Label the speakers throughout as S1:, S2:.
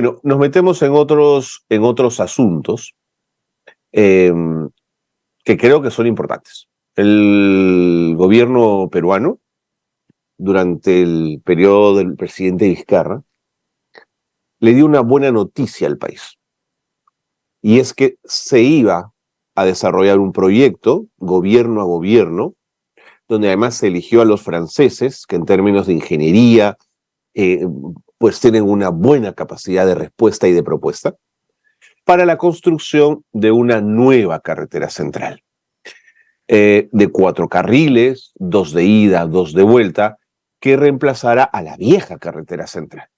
S1: Bueno, nos metemos en otros asuntos eh, que creo que son importantes. El gobierno peruano, durante el periodo del presidente Vizcarra, le dio una buena noticia al país. Y es que se iba a desarrollar un proyecto, gobierno a gobierno, donde además se eligió a los franceses, que en términos de ingeniería, pues tienen una buena capacidad de respuesta y de propuesta, para la construcción de una nueva carretera central. De 4 carriles, 2 de ida, 2 de vuelta, que reemplazara a la vieja carretera central,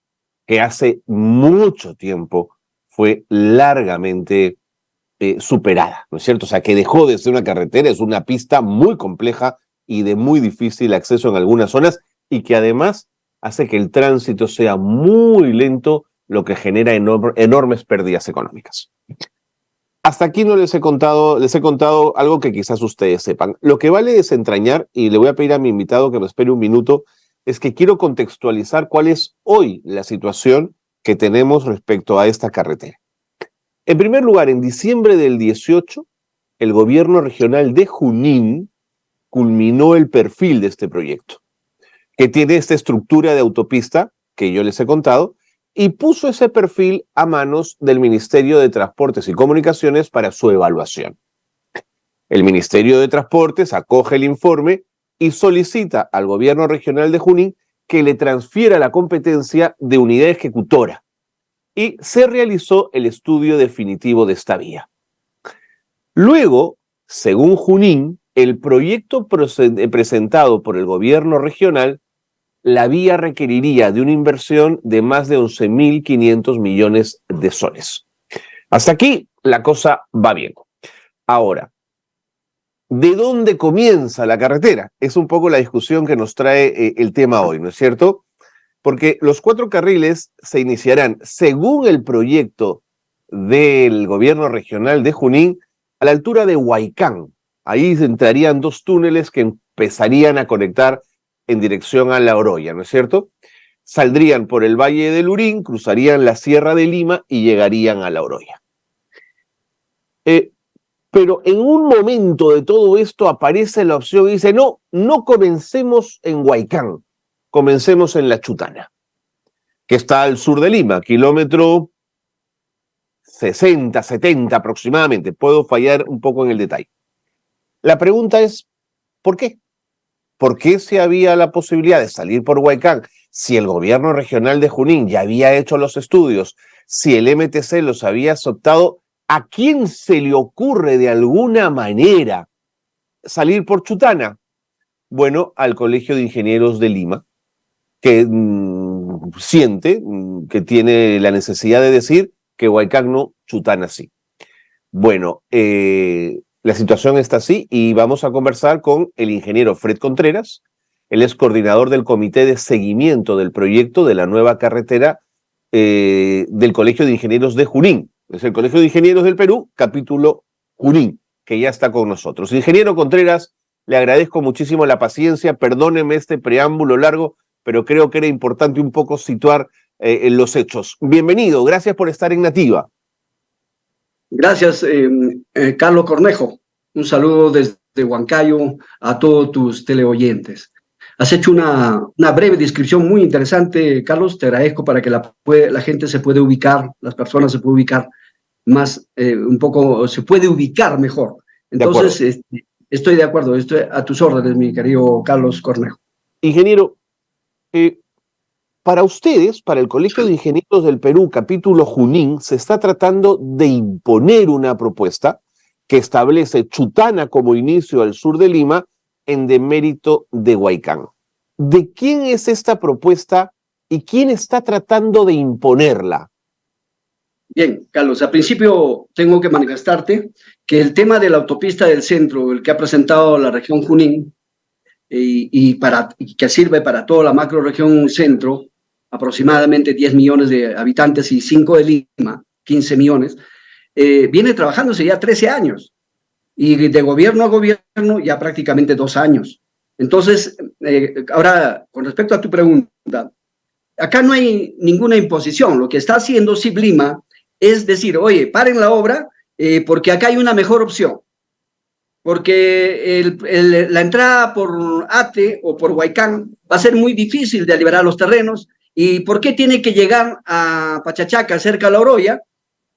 S1: que hace mucho tiempo fue largamente superada, ¿no es cierto? O sea, que dejó de ser una carretera, es una pista muy compleja y de muy difícil acceso en algunas zonas, y que además hace que el tránsito sea muy lento, lo que genera enormes pérdidas económicas. Hasta aquí no les he contado algo que quizás ustedes sepan. Lo que vale desentrañar, y le voy a pedir a mi invitado que me espere un minuto, es que quiero contextualizar cuál es hoy la situación que tenemos respecto a esta carretera. En primer lugar, en diciembre del 18, el gobierno regional de Junín culminó el perfil de este proyecto, que tiene esta estructura de autopista que yo les he contado, y puso ese perfil a manos del Ministerio de Transportes y Comunicaciones para su evaluación. El Ministerio de Transportes acoge el informe y solicita al gobierno regional de Junín que le transfiera la competencia de unidad ejecutora, y se realizó el estudio definitivo de esta vía. Luego, según Junín, el proyecto presentado por el gobierno regional, la vía requeriría de una inversión de más de 11.500 millones de soles. Hasta aquí la cosa va bien. Ahora, ¿de dónde comienza la carretera? Es un poco la discusión que nos trae el tema hoy, ¿no es cierto? Porque los 4 carriles se iniciarán, según el proyecto del gobierno regional de Junín, a la altura de Huaycán. Ahí entrarían 2 túneles que empezarían a conectar en dirección a La Oroya, ¿no es cierto? Saldrían por el Valle del Lurín, cruzarían la Sierra de Lima y llegarían a La Oroya. Pero en un momento de todo esto aparece la opción y dice, no comencemos en Huaycán, comencemos en La Chutana, que está al sur de Lima, kilómetro 60, 70 aproximadamente. Puedo fallar un poco en el detalle. La pregunta es, ¿por qué? ¿Por qué se había la posibilidad de salir por Huaycán si el gobierno regional de Junín ya había hecho los estudios, si el MTC los había aceptado? ¿A quién se le ocurre de alguna manera salir por Chutana? Bueno, al Colegio de Ingenieros de Lima, que siente que tiene la necesidad de decir que Huaycán no, Chutana sí. Bueno, la situación está así y vamos a conversar con el ingeniero Fred Contreras. Él es coordinador del Comité de Seguimiento del proyecto de la nueva carretera del Colegio de Ingenieros de Junín. Es el Colegio de Ingenieros del Perú, capítulo Junín, que ya está con nosotros. Ingeniero Contreras, le agradezco muchísimo la paciencia, perdóneme este preámbulo largo, pero creo que era importante un poco situar en los hechos. Bienvenido, gracias por estar en Nativa.
S2: Gracias, Carlos Cornejo. Un saludo desde Huancayo a todos tus teleoyentes. Has hecho una breve descripción muy interesante, Carlos. Te agradezco para que la gente se pueda ubicar, las personas se pueden ubicar más, un poco, se puede ubicar mejor. Entonces, estoy de acuerdo, estoy a tus órdenes, mi querido Carlos Cornejo.
S1: Ingeniero, para ustedes, para el Colegio de Ingenieros del Perú, capítulo Junín, se está tratando de imponer una propuesta que establece Chutana como inicio al sur de Lima en demérito de Huaycán. ¿De quién es esta propuesta y quién está tratando de imponerla?
S2: Bien, Carlos, al principio tengo que manifestarte que el tema de la autopista del centro, el que ha presentado la región Junín, y que sirve para toda la macroregión centro, aproximadamente 10 millones de habitantes y 5 de Lima, 15 millones, viene trabajándose ya 13 años y de gobierno a gobierno ya prácticamente 2 años. Entonces, ahora, con respecto a tu pregunta, acá no hay ninguna imposición. Lo que está haciendo Ciblima es decir, oye, paren la obra porque acá hay una mejor opción. Porque la entrada por Ate o por Huaycán va a ser muy difícil de liberar los terrenos. ¿Y por qué tiene que llegar a Pachachaca, cerca a La Oroya?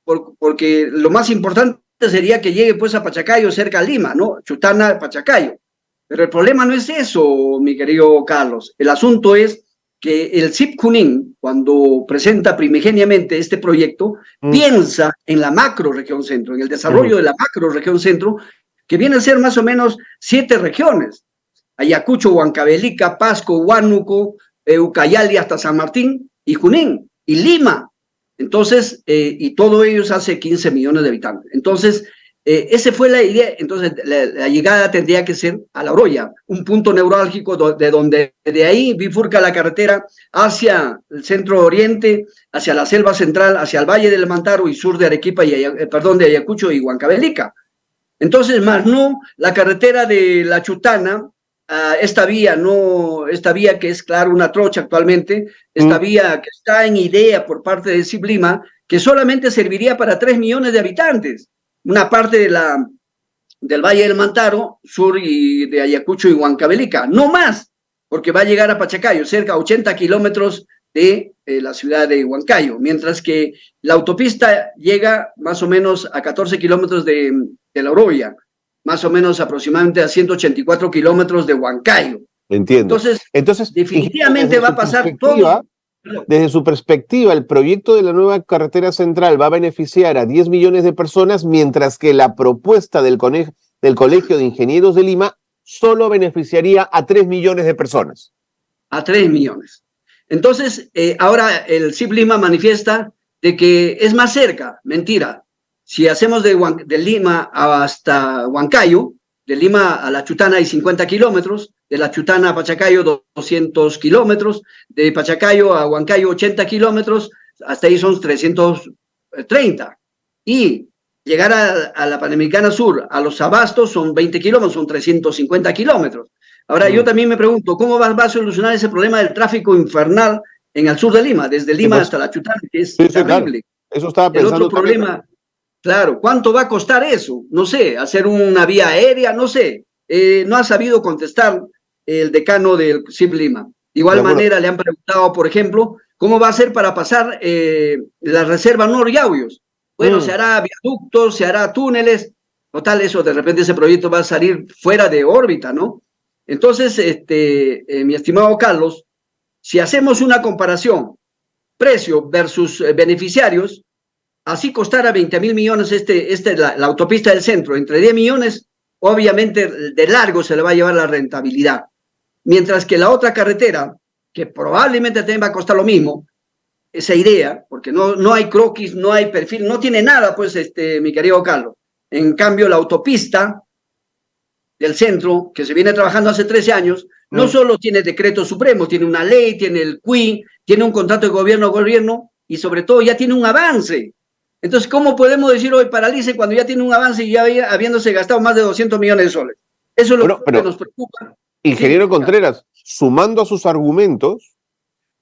S2: Porque lo más importante sería que llegue pues a Pachacayo, cerca a Lima, ¿no? Chutana, Pachacayo. Pero el problema no es eso, mi querido Carlos. El asunto es que el CIP Junín, cuando presenta primigeniamente este proyecto, piensa en la macro región centro, en el desarrollo de la macro región centro, que viene a ser más o menos 7 regiones. Ayacucho, Huancavelica, Pasco, Huánuco, Ucayali hasta San Martín y Junín y Lima. Entonces, y todo ello hace 15 millones de habitantes. Entonces, esa fue la idea. Entonces, la llegada tendría que ser a La Oroya, un punto neurálgico de donde de ahí bifurca la carretera hacia el centro oriente, hacia la selva central, hacia el Valle del Mantaro y sur de Arequipa, de Ayacucho y Huancavelica. Entonces, más no, la carretera de La Chutana, esta vía que es, claro, una trocha actualmente, esta vía que está en idea por parte de Ciblima, que solamente serviría para 3 millones de habitantes, una parte del Valle del Mantaro, sur y de Ayacucho y Huancavelica, no más, porque va a llegar a Pachacayo, cerca a 80 kilómetros de la ciudad de Huancayo, mientras que la autopista llega más o menos a 14 kilómetros de La Oroya, más o menos aproximadamente a 184 kilómetros de Huancayo.
S1: Entiendo.
S2: Entonces definitivamente va a pasar todo.
S1: Desde su perspectiva, el proyecto de la nueva carretera central va a beneficiar a 10 millones de personas, mientras que la propuesta del Colegio de Ingenieros de Lima solo beneficiaría a 3 millones de personas.
S2: A 3 millones. Entonces, ahora el CIP Lima manifiesta de que es más cerca. Mentira. Si hacemos de Lima hasta Huancayo, de Lima a La Chutana hay 50 kilómetros, de La Chutana a Pachacayo 200 kilómetros, de Pachacayo a Huancayo 80 kilómetros, hasta ahí son 330. Y llegar a la Panamericana Sur, a los Abastos, son 20 kilómetros, son 350 kilómetros. Ahora, yo también me pregunto, ¿cómo va a solucionar ese problema del tráfico infernal en el sur de Lima, desde Lima hasta La Chutana, que es terrible?
S1: Claro. Eso estaba pensando.
S2: El otro problema, claro, ¿cuánto va a costar eso? No sé, hacer una vía aérea, no sé. No ha sabido contestar el decano del CIP Lima. De igual manera le han preguntado, por ejemplo, ¿cómo va a ser para pasar la reserva Nor-Yauyos? Bueno, se hará viaductos, se hará túneles. Total, eso de repente ese proyecto va a salir fuera de órbita, ¿no? Entonces, mi estimado Carlos, si hacemos una comparación, precio versus beneficiarios, así costara 20.000 millones la autopista del centro, entre 10 millones, obviamente de largo se le va a llevar la rentabilidad. Mientras que la otra carretera, que probablemente también va a costar lo mismo, esa idea, porque no hay croquis, no hay perfil, no tiene nada, pues, mi querido Carlos. En cambio, la autopista del centro, que se viene trabajando hace 13 años, no solo tiene decreto supremo, tiene una ley, tiene el CUI, tiene un contrato de gobierno a gobierno y sobre todo ya tiene un avance. Entonces, ¿cómo podemos decir hoy paralice cuando ya tiene un avance y ya habiéndose gastado más de 200 millones de soles? Eso es lo que nos preocupa.
S1: Ingeniero Contreras, sumando a sus argumentos,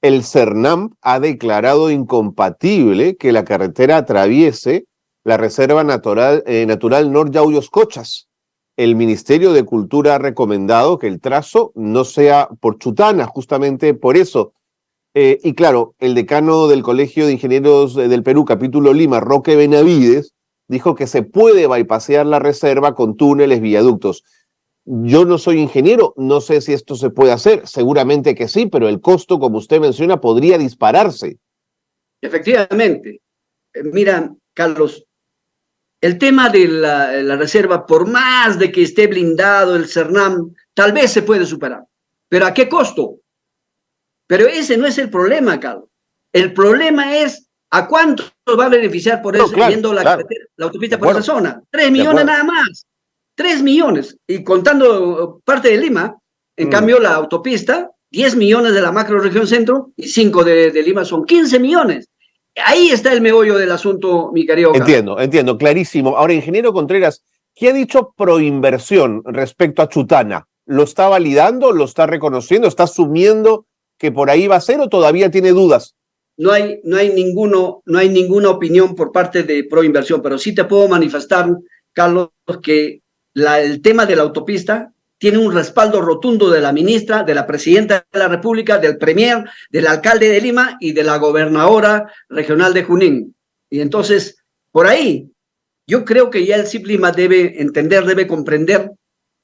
S1: el CERNAM ha declarado incompatible que la carretera atraviese la Reserva Natural Nor-Yauyos-Cochas. El Ministerio de Cultura ha recomendado que el trazo no sea por Chutana, justamente por eso. Y claro, el decano del Colegio de Ingenieros del Perú, capítulo Lima, Roque Benavides, dijo que se puede bypasear la reserva con túneles, viaductos. Yo no soy ingeniero, no sé si esto se puede hacer, seguramente que sí, pero el costo, como usted menciona, podría dispararse.
S2: Efectivamente. Mira, Carlos, el tema de la reserva, por más de que esté blindado el CERNAM, tal vez se puede superar. ¿Pero a qué costo? Pero ese no es el problema, Carlos. El problema es a cuánto va a beneficiar por eso, viendo la autopista por esa zona. 3 millones nada más. 3 millones. Y contando parte de Lima, en cambio la autopista, 10 millones de la macro región centro y 5 de Lima son 15 millones. Ahí está el meollo del asunto, mi querido Carlos.
S1: Entiendo, clarísimo. Ahora, ingeniero Contreras, ¿qué ha dicho Proinversión respecto a Chutana? ¿Lo está validando? ¿Lo está reconociendo? ¿Está asumiendo que por ahí va a ser o todavía tiene dudas?
S2: No hay ninguna opinión por parte de Proinversión, pero sí te puedo manifestar, Carlos, que el tema de la autopista tiene un respaldo rotundo de la ministra, de la presidenta de la República, del premier, del alcalde de Lima y de la gobernadora regional de Junín. Y entonces, por ahí, yo creo que ya el CIP Lima debe entender, debe comprender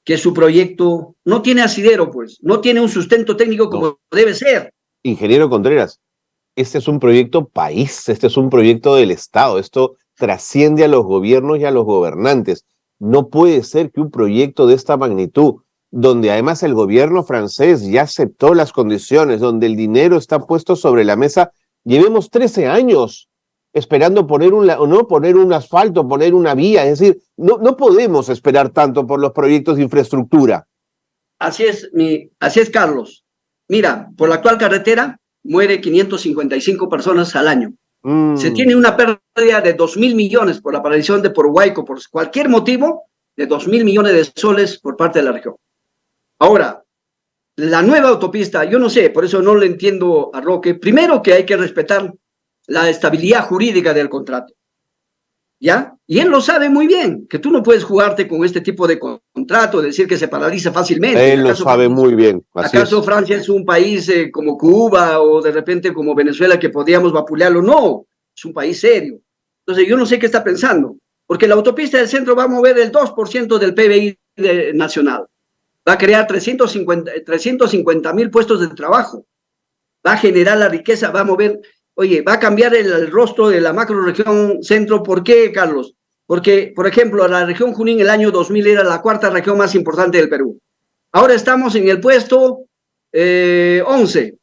S2: que su proyecto no tiene asidero, pues, no tiene un sustento técnico como debe ser.
S1: Ingeniero Contreras, este es un proyecto país, este es un proyecto del Estado, esto trasciende a los gobiernos y a los gobernantes. No puede ser que un proyecto de esta magnitud, donde además el gobierno francés ya aceptó las condiciones, donde el dinero está puesto sobre la mesa, llevemos 13 años esperando poner un asfalto, poner una vía, es decir, no podemos esperar tanto por los proyectos de infraestructura.
S2: Así es, Carlos. Mira, por la actual carretera muere 555 personas al año. Se tiene una pérdida de 2.000 millones por la aparición de Porhuaico, por cualquier motivo, de 2.000 millones de soles por parte de la región. Ahora, la nueva autopista, yo no sé, por eso no le entiendo a Roque. Primero que hay que respetar la estabilidad jurídica del contrato, ¿ya? Y él lo sabe muy bien, que tú no puedes jugarte con este tipo de contrato, decir que se paraliza fácilmente.
S1: Él lo sabe muy bien.
S2: ¿Acaso Francia es un país como Cuba o de repente como Venezuela que podíamos vapulearlo? No, es un país serio. Entonces yo no sé qué está pensando, porque la autopista del centro va a mover el 2% del PBI nacional, va a crear 350,000 puestos de trabajo, va a generar la riqueza, va a mover, oye, va a cambiar el rostro de la macroregión centro. ¿Por qué, Carlos? Porque, por ejemplo, la región Junín el año 2000 era la cuarta región más importante del Perú. Ahora estamos en el puesto 11.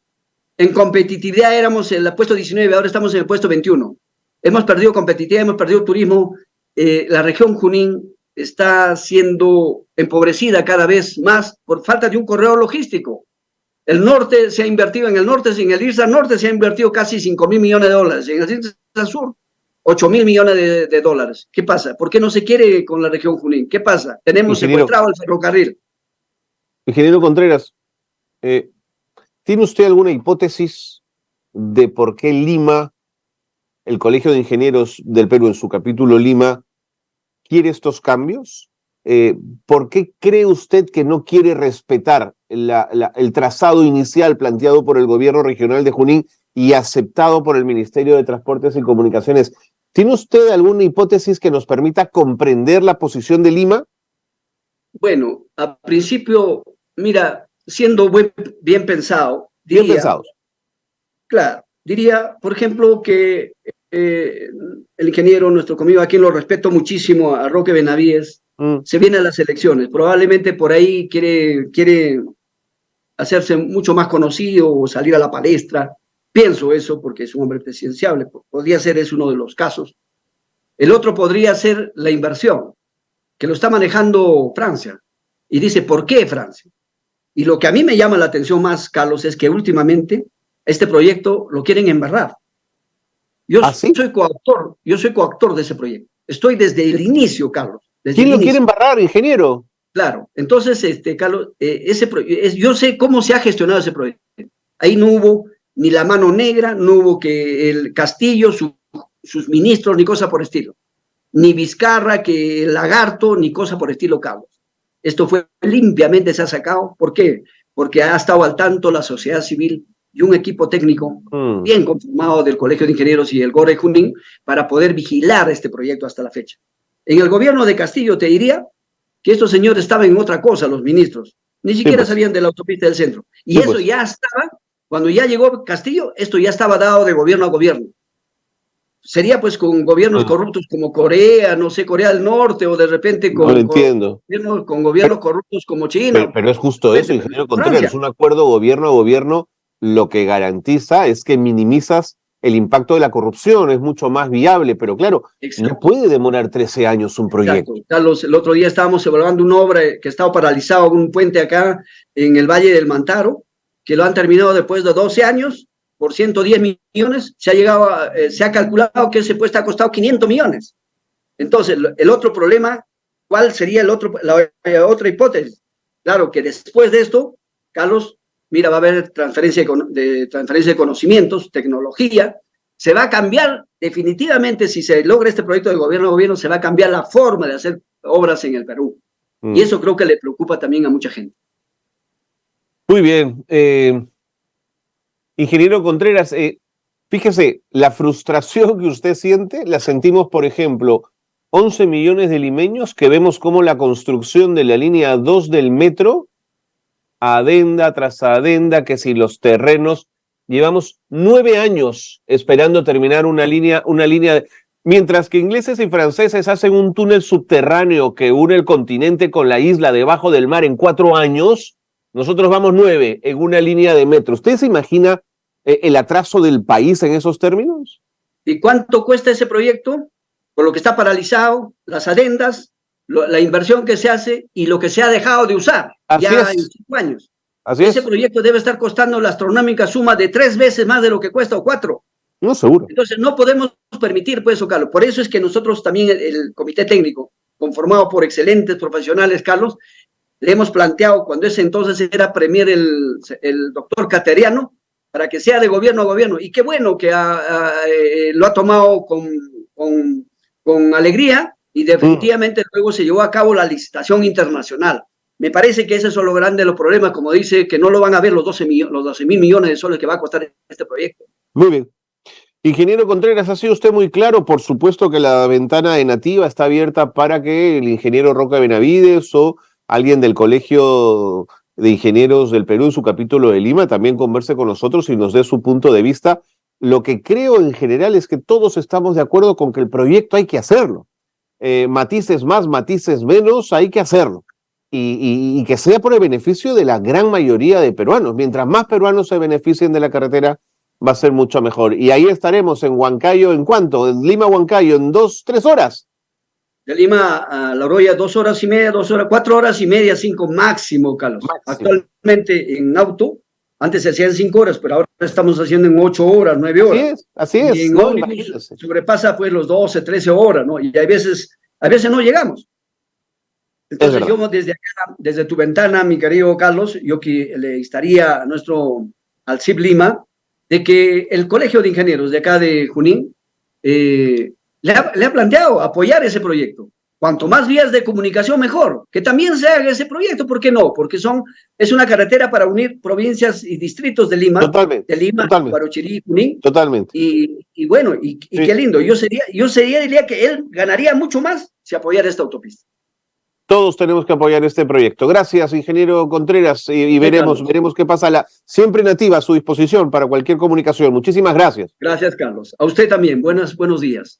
S2: En competitividad éramos en el puesto 19, ahora estamos en el puesto 21. Hemos perdido competitividad, hemos perdido turismo. La región Junín está siendo empobrecida cada vez más por falta de un corredor logístico. El norte se ha invertido, en el norte, en el IRSA norte se ha invertido casi 5.000 millones de dólares, en el IRSA sur 8.000 millones de dólares. ¿Qué pasa? ¿Por qué no se quiere con la región Junín? ¿Qué pasa? Tenemos secuestrado el ferrocarril.
S1: Ingeniero Contreras, ¿tiene usted alguna hipótesis de por qué Lima, el Colegio de Ingenieros del Perú en su capítulo Lima, quiere estos cambios? ¿Por qué cree usted que no quiere respetar el trazado inicial planteado por el gobierno regional de Junín y aceptado por el Ministerio de Transportes y Comunicaciones? ¿Tiene usted alguna hipótesis que nos permita comprender la posición de Lima?
S2: Bueno, a principio, mira, siendo bien pensado, diría,
S1: bien pensados.
S2: Claro, diría, por ejemplo, que el ingeniero, nuestro conmigo, a quien lo respeto muchísimo, a Roque Benavides, se viene a las elecciones. Probablemente por ahí quiere hacerse mucho más conocido o salir a la palestra. Pienso eso porque es un hombre presidenciable. Podría ser, es uno de los casos. El otro podría ser la inversión, que lo está manejando Francia. Y dice, ¿por qué Francia? Y lo que a mí me llama la atención más, Carlos, es que últimamente este proyecto lo quieren embarrar. Yo soy coautor de ese proyecto. Estoy desde el inicio, Carlos.
S1: ¿Quién lo quiere embarrar, ingeniero?
S2: Claro. Entonces, Carlos, yo sé cómo se ha gestionado ese proyecto. Ahí no hubo ni la mano negra, no hubo que el Castillo, sus ministros, ni cosa por estilo. Ni Vizcarra, que el Lagarto, ni cosa por estilo, Carlos. Esto fue limpiamente, se ha sacado. ¿Por qué? Porque ha estado al tanto la sociedad civil y un equipo técnico bien conformado del Colegio de Ingenieros y el GORE Junín para poder vigilar este proyecto hasta la fecha. En el gobierno de Castillo te diría que estos señores estaban en otra cosa, los ministros. Ni siquiera sabían de la autopista del centro. Y eso ya estaba, cuando ya llegó Castillo, esto ya estaba dado de gobierno a gobierno. Sería pues con gobiernos corruptos como Corea, no sé, Corea del Norte, o de repente con gobiernos corruptos como China.
S1: Pero es justo eso, ingeniero Contreras, es un acuerdo gobierno a gobierno, lo que garantiza es que minimizas el impacto de la corrupción, es mucho más viable, pero claro, no puede demorar 13 años un proyecto.
S2: Exacto. Carlos, el otro día estábamos evaluando una obra que estaba paralizado, un puente acá en el Valle del Mantaro, que lo han terminado después de 12 años, por 110 millones, se ha calculado que ese puesto ha costado 500 millones. Entonces, el otro problema, ¿cuál sería la otra hipótesis? Claro que después de esto, Carlos, mira, va a haber transferencia de conocimientos, tecnología, se va a cambiar definitivamente, si se logra este proyecto de gobierno a gobierno, se va a cambiar la forma de hacer obras en el Perú. Y eso creo que le preocupa también a mucha gente.
S1: Muy bien. Ingeniero Contreras, fíjese, la frustración que usted siente la sentimos, por ejemplo, 11 millones de limeños que vemos cómo la construcción de la línea 2 del metro, adenda tras adenda, que si los terrenos, llevamos 9 años esperando terminar una línea, mientras que ingleses y franceses hacen un túnel subterráneo que une el continente con la isla debajo del mar en 4 años, nosotros vamos 9 en una línea de metro. ¿Usted se imagina el atraso del país en esos términos?
S2: ¿Y cuánto cuesta ese proyecto? Por lo que está paralizado, las adendas, la inversión que se hace y lo que se ha dejado de usar ya en 5 años. Ese proyecto debe estar costando la astronómica suma de 3 veces más de lo que cuesta, o 4.
S1: No, seguro.
S2: Entonces no podemos permitir, pues, eso, Carlos. Por eso es que nosotros también, el comité técnico, conformado por excelentes profesionales, Carlos, le hemos planteado, cuando ese entonces era premier el doctor Cateriano, para que sea de gobierno a gobierno. Y qué bueno que lo ha tomado con alegría, y definitivamente luego se llevó a cabo la licitación internacional. Me parece que ese es lo grande de los problemas, como dice, que no lo van a ver los 12.000 millones de soles que va a costar este proyecto.
S1: Muy bien. Ingeniero Contreras, ha sido usted muy claro. Por supuesto que la ventana de Nativa está abierta para que el ingeniero Roca Benavides o alguien del Colegio de Ingenieros del Perú, su capítulo de Lima, también converse con nosotros y nos dé su punto de vista. Lo que creo en general es que todos estamos de acuerdo con que el proyecto hay que hacerlo. Matices más, matices menos, hay que hacerlo. Y que sea por el beneficio de la gran mayoría de peruanos. Mientras más peruanos se beneficien de la carretera, va a ser mucho mejor. Y ahí estaremos en Huancayo, ¿en cuánto? En Lima, Huancayo, en 2-3 horas.
S2: De Lima a La Oroya, 2 horas y media, 4 horas y media, 5 máximo, Carlos. Máximo. Actualmente en auto, antes se hacían 5 horas, pero ahora estamos haciendo en 8 horas, 9 horas.
S1: Así es.
S2: Y en ómnibus sobrepasa pues los 12, 13 horas, ¿no? Y hay veces no llegamos. Entonces yo desde acá, desde tu ventana, mi querido Carlos, yo que le instaría al CIP Lima, de que el Colegio de Ingenieros de acá de Junín le ha planteado apoyar ese proyecto. Cuanto más vías de comunicación, mejor. Que también se haga ese proyecto, ¿por qué no? Porque es una carretera para unir provincias y distritos de Lima.
S1: Totalmente.
S2: De Lima, Guarochirí, Junín.
S1: Totalmente.
S2: Y bueno, y sí. Qué lindo. Yo diría que él ganaría mucho más si apoyara esta autopista.
S1: Todos tenemos que apoyar este proyecto. Gracias, ingeniero Contreras, y veremos qué pasa. Siempre Nativa a su disposición para cualquier comunicación. Muchísimas gracias.
S2: Gracias, Carlos. A usted también. Buenos días.